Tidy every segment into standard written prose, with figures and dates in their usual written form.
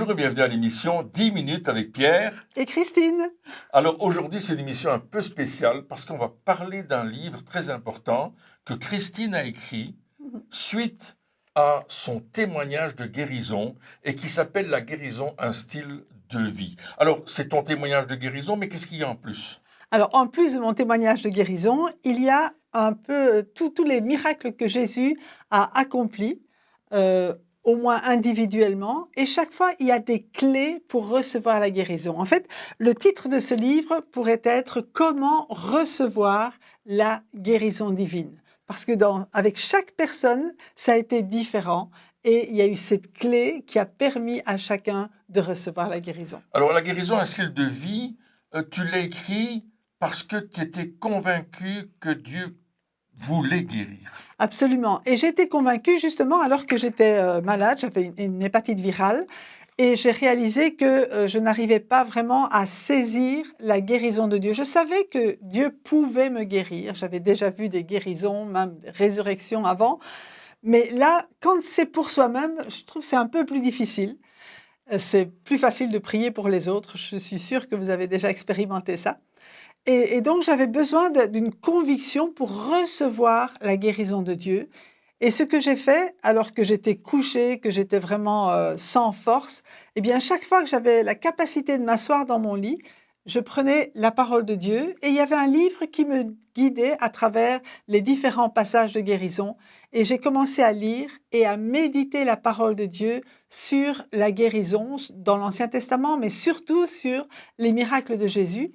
Bonjour et bienvenue à l'émission 10 minutes avec Pierre et Christine. Alors aujourd'hui c'est une émission un peu spéciale parce qu'on va parler d'un livre très important que Christine a écrit suite à son témoignage de guérison et qui s'appelle La guérison, un style de vie. Alors c'est ton témoignage de guérison, mais qu'est-ce qu'il y a en plus? Alors en plus de mon témoignage de guérison, il y a un peu tous les miracles que Jésus a accomplis, au moins individuellement, et chaque fois il y a des clés pour recevoir la guérison. En fait, le titre de ce livre pourrait être Comment recevoir la guérison divine. Parce que avec chaque personne, ça a été différent et il y a eu cette clé qui a permis à chacun de recevoir la guérison. Alors la guérison, un style de vie, tu l'as écrit parce que tu étais convaincu que Dieu voulait guérir. Absolument. Et j'étais convaincue justement alors que j'étais malade, j'avais une hépatite virale, et j'ai réalisé que je n'arrivais pas vraiment à saisir la guérison de Dieu. Je savais que Dieu pouvait me guérir. J'avais déjà vu des guérisons, même des résurrections avant. Mais là, quand c'est pour soi-même, je trouve que c'est un peu plus difficile. C'est plus facile de prier pour les autres. Je suis sûre que vous avez déjà expérimenté ça. Et donc, j'avais besoin d'une conviction pour recevoir la guérison de Dieu. Et ce que j'ai fait, alors que j'étais couchée, que j'étais vraiment sans force, eh bien, chaque fois que j'avais la capacité de m'asseoir dans mon lit, je prenais la parole de Dieu et il y avait un livre qui me guidait à travers les différents passages de guérison. Et j'ai commencé à lire et à méditer la parole de Dieu sur la guérison dans l'Ancien Testament, mais surtout sur les miracles de Jésus.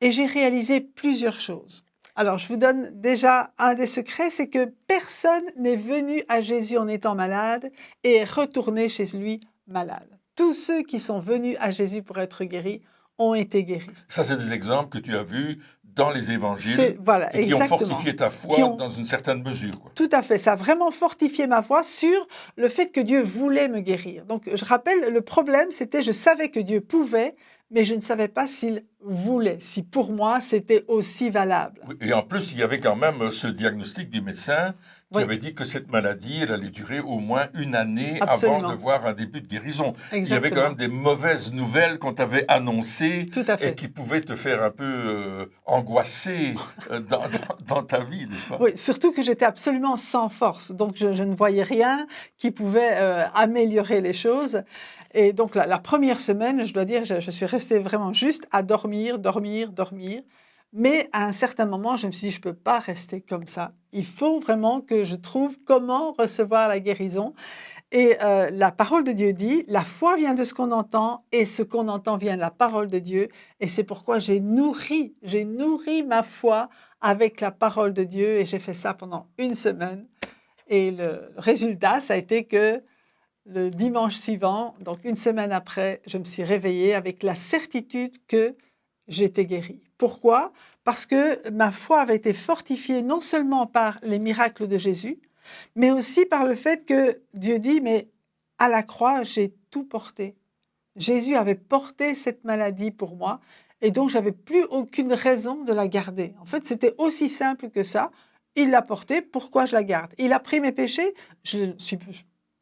Et j'ai réalisé plusieurs choses. Alors, je vous donne déjà un des secrets, c'est que personne n'est venu à Jésus en étant malade et est retourné chez lui malade. Tous ceux qui sont venus à Jésus pour être guéris ont été guéris. Ça, c'est des exemples que tu as vus dans les évangiles voilà, et qui ont fortifié ta foi dans une certaine mesure. Quoi. Tout à fait. Ça a vraiment fortifié ma foi sur le fait que Dieu voulait me guérir. Donc, je rappelle, le problème, c'était je savais que Dieu pouvait, mais je ne savais pas s'il voulait, si pour moi, c'était aussi valable. Et en plus, il y avait quand même ce diagnostic du médecin qui avait dit que cette maladie, elle allait durer au moins une année avant de voir un début de guérison. Exactement. Il y avait quand même des mauvaises nouvelles qu'on t'avait annoncées et qui pouvaient te faire un peu angoisser dans ta vie, n'est-ce pas? Oui, surtout que j'étais absolument sans force. Donc, je ne voyais rien qui pouvait améliorer les choses. Et donc, la première semaine, je dois dire, je suis restée vraiment juste à dormir. Mais à un certain moment, je me suis dit, je ne peux pas rester comme ça. Il faut vraiment que je trouve comment recevoir la guérison. Et la parole de Dieu dit, la foi vient de ce qu'on entend et ce qu'on entend vient de la parole de Dieu. Et c'est pourquoi j'ai nourri ma foi avec la parole de Dieu et j'ai fait ça pendant une semaine. Et le résultat, ça a été que le dimanche suivant, donc une semaine après, je me suis réveillée avec la certitude que j'étais guérie. Pourquoi? Parce que ma foi avait été fortifiée non seulement par les miracles de Jésus, mais aussi par le fait que Dieu dit, mais à la croix, j'ai tout porté. Jésus avait porté cette maladie pour moi et donc j'avais plus aucune raison de la garder. En fait, c'était aussi simple que ça. Il l'a portée, pourquoi je la garde? Il a pris mes péchés,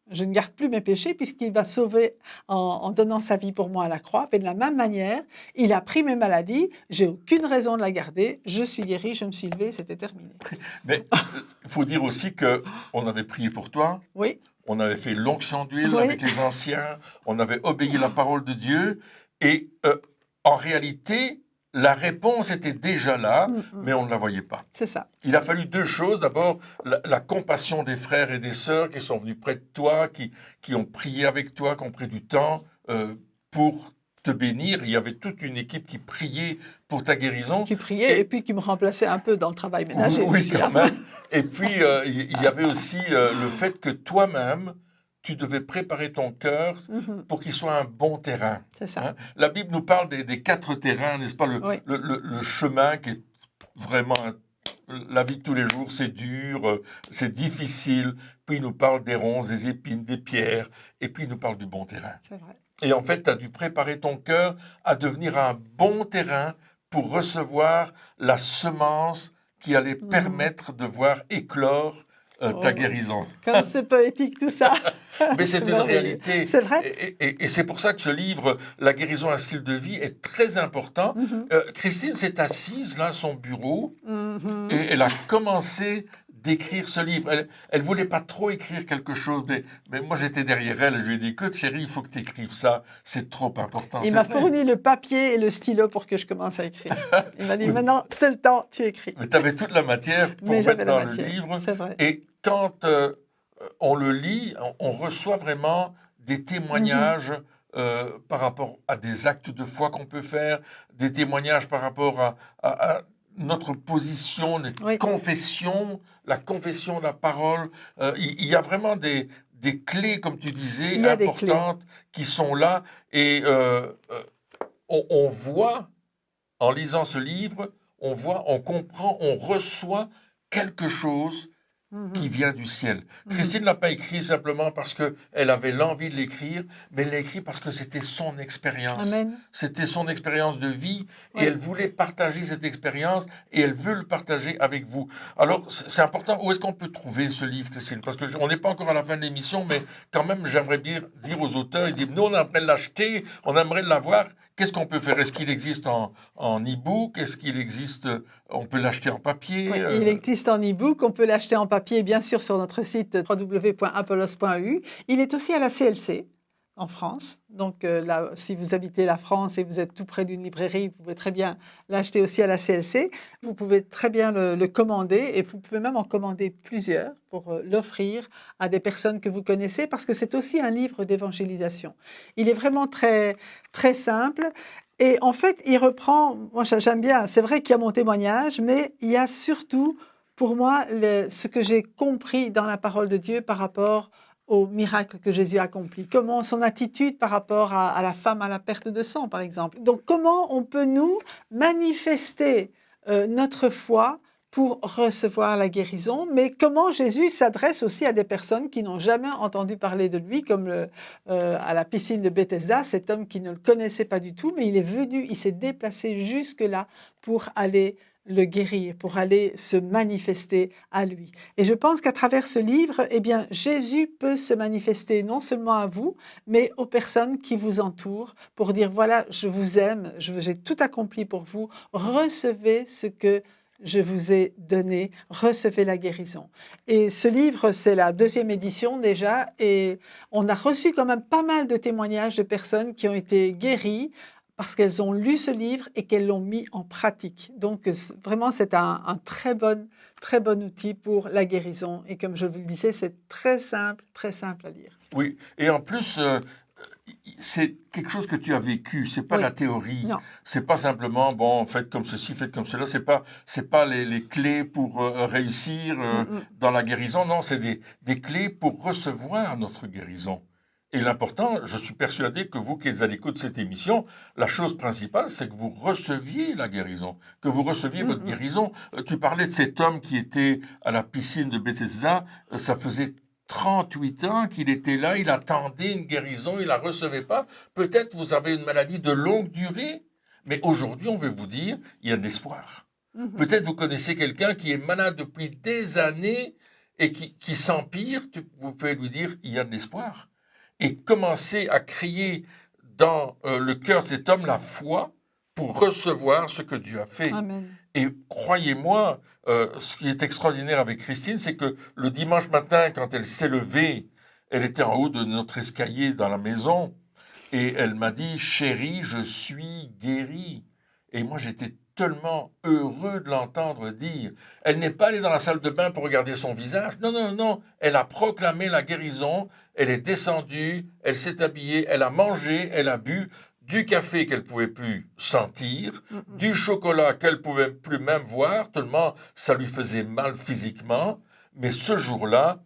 je ne garde plus mes péchés puisqu'il va sauver en donnant sa vie pour moi à la croix. Mais de la même manière, il a pris mes maladies, j'ai aucune raison de la garder, je suis guérie, je me suis levée, c'était terminé. Mais il faut dire aussi qu'on avait prié pour toi. Oui. On avait fait l'onction d'huile avec les anciens, on avait obéi à la parole de Dieu et en réalité, la réponse était déjà là, mais on ne la voyait pas. C'est ça. Il a fallu deux choses. D'abord, la compassion des frères et des sœurs qui sont venus près de toi, qui ont prié avec toi, qui ont pris du temps pour te bénir. Il y avait toute une équipe qui priait pour ta guérison. Qui priait et puis qui me remplaçait un peu dans le travail ménager. Oui, quand même. Et puis, il y avait aussi le fait que toi-même, tu devais préparer ton cœur pour qu'il soit un bon terrain. C'est ça. La Bible nous parle des 4 terrains, n'est-ce pas? Le chemin qui est vraiment... La vie de tous les jours, c'est dur, c'est difficile. Puis il nous parle des ronces, des épines, des pierres. Et puis il nous parle du bon terrain. C'est vrai. Et en fait, tu as dû préparer ton cœur à devenir un bon terrain pour recevoir la semence qui allait permettre de voir éclore ta guérison. Comme c'est poétique tout ça. Mais c'est une réalité. C'est vrai. Et c'est pour ça que ce livre, La guérison, un style de vie, est très important. Christine s'est assise là à son bureau et elle a commencé d'écrire ce livre. Elle voulait pas trop écrire quelque chose, mais moi j'étais derrière elle et je lui ai dit, écoute chérie, il faut que tu écrives ça, c'est trop important. Il m'a fourni le papier et le stylo pour que je commence à écrire. Il m'a dit, maintenant c'est le temps, tu écris. Mais tu avais toute la matière pour mettre dans le livre. C'est vrai. Et quand on le lit, on reçoit vraiment des témoignages par rapport à des actes de foi qu'on peut faire, des témoignages par rapport à notre position, notre confession, la confession de la parole. Il y a vraiment des clés, comme tu disais, importantes qui sont là. Et on voit, en lisant ce livre, on voit, on comprend, on reçoit quelque chose qui vient du ciel. Christine ne l'a pas écrit simplement parce qu'elle avait l'envie de l'écrire, mais elle l'a écrit parce que c'était son expérience. Amen. C'était son expérience de vie et elle voulait partager cette expérience et elle veut le partager avec vous. Alors, c'est important. Où est-ce qu'on peut trouver ce livre, Christine? Parce qu'on n'est pas encore à la fin de l'émission, mais quand même, j'aimerais bien dire aux auteurs, nous, on aimerait l'acheter, on aimerait l'avoir. Qu'est-ce qu'on peut faire? Est-ce qu'il existe en e-book? Est-ce qu'il existe, on peut l'acheter en papier? Oui, il existe en e-book, on peut l'acheter en papier, bien sûr, sur notre site www.apollos.eu. Il est aussi à la CLC, en France. Donc là, si vous habitez la France et vous êtes tout près d'une librairie, vous pouvez très bien l'acheter aussi à la CLC. Vous pouvez très bien le commander et vous pouvez même en commander plusieurs pour l'offrir à des personnes que vous connaissez parce que c'est aussi un livre d'évangélisation. Il est vraiment très, très simple. Et en fait, il reprend, moi j'aime bien, c'est vrai qu'il y a mon témoignage, mais il y a surtout, pour moi, ce que j'ai compris dans la parole de Dieu par rapport au miracle que Jésus a accompli. Comment son attitude par rapport à la femme à la perte de sang, par exemple. Donc, comment on peut, nous, manifester notre foi pour recevoir la guérison, mais comment Jésus s'adresse aussi à des personnes qui n'ont jamais entendu parler de lui, comme à la piscine de Bethesda, cet homme qui ne le connaissait pas du tout, mais il est venu, il s'est déplacé jusque-là pour aller le guérir, pour aller se manifester à lui. Et je pense qu'à travers ce livre, eh bien, Jésus peut se manifester non seulement à vous, mais aux personnes qui vous entourent pour dire, voilà, je vous aime, j'ai tout accompli pour vous, recevez ce que je vous ai donné, recevez la guérison. Et ce livre, c'est la 2e édition déjà, et on a reçu quand même pas mal de témoignages de personnes qui ont été guéries parce qu'elles ont lu ce livre et qu'elles l'ont mis en pratique. Donc vraiment, c'est un très bon outil pour la guérison. Et comme je vous le disais, c'est très simple à lire. Oui, et en plus, c'est quelque chose que tu as vécu, c'est pas la théorie. Non. C'est pas simplement, bon, faites comme ceci, faites comme cela. C'est pas les clés pour réussir dans la guérison. Non, c'est des clés pour recevoir notre guérison. Et l'important, je suis persuadé que vous qui êtes à l'écoute de cette émission, la chose principale, c'est que vous receviez la guérison, que vous receviez votre guérison. Tu parlais de cet homme qui était à la piscine de Bethesda, ça faisait 38 ans qu'il était là, il attendait une guérison, il la recevait pas. Peut-être vous avez une maladie de longue durée, mais aujourd'hui, on veut vous dire, il y a de l'espoir. Peut-être vous connaissez quelqu'un qui est malade depuis des années et qui s'empire, vous pouvez lui dire, il y a de l'espoir. Et commencer à crier dans le cœur de cet homme la foi pour recevoir ce que Dieu a fait. Amen. Et croyez-moi, ce qui est extraordinaire avec Christine, c'est que le dimanche matin, quand elle s'est levée, elle était en haut de notre escalier dans la maison, et elle m'a dit, chérie, je suis guérie. Et moi, j'étais tellement heureux de l'entendre dire. Elle n'est pas allée dans la salle de bain pour regarder son visage. Non, non, non. Elle a proclamé la guérison. Elle est descendue, elle s'est habillée, elle a mangé, elle a bu du café qu'elle pouvait plus sentir, du chocolat qu'elle pouvait plus même voir, tellement ça lui faisait mal physiquement. Mais ce jour-là,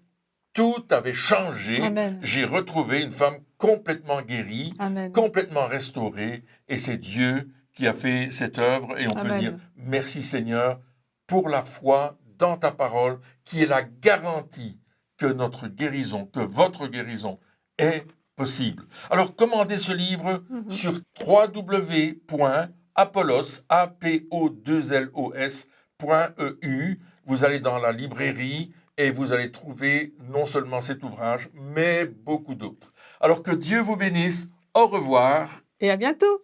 tout avait changé. Amen. J'ai retrouvé une femme complètement guérie, Amen. complètement restaurée, et c'est Dieu qui a fait cette œuvre. Et on peut dire merci Seigneur pour la foi dans ta parole, qui est la garantie que notre guérison, que votre guérison est possible. Alors, commandez ce livre sur www.apollos.eu. Vous allez dans la librairie et vous allez trouver non seulement cet ouvrage, mais beaucoup d'autres. Alors que Dieu vous bénisse. Au revoir. Et à bientôt.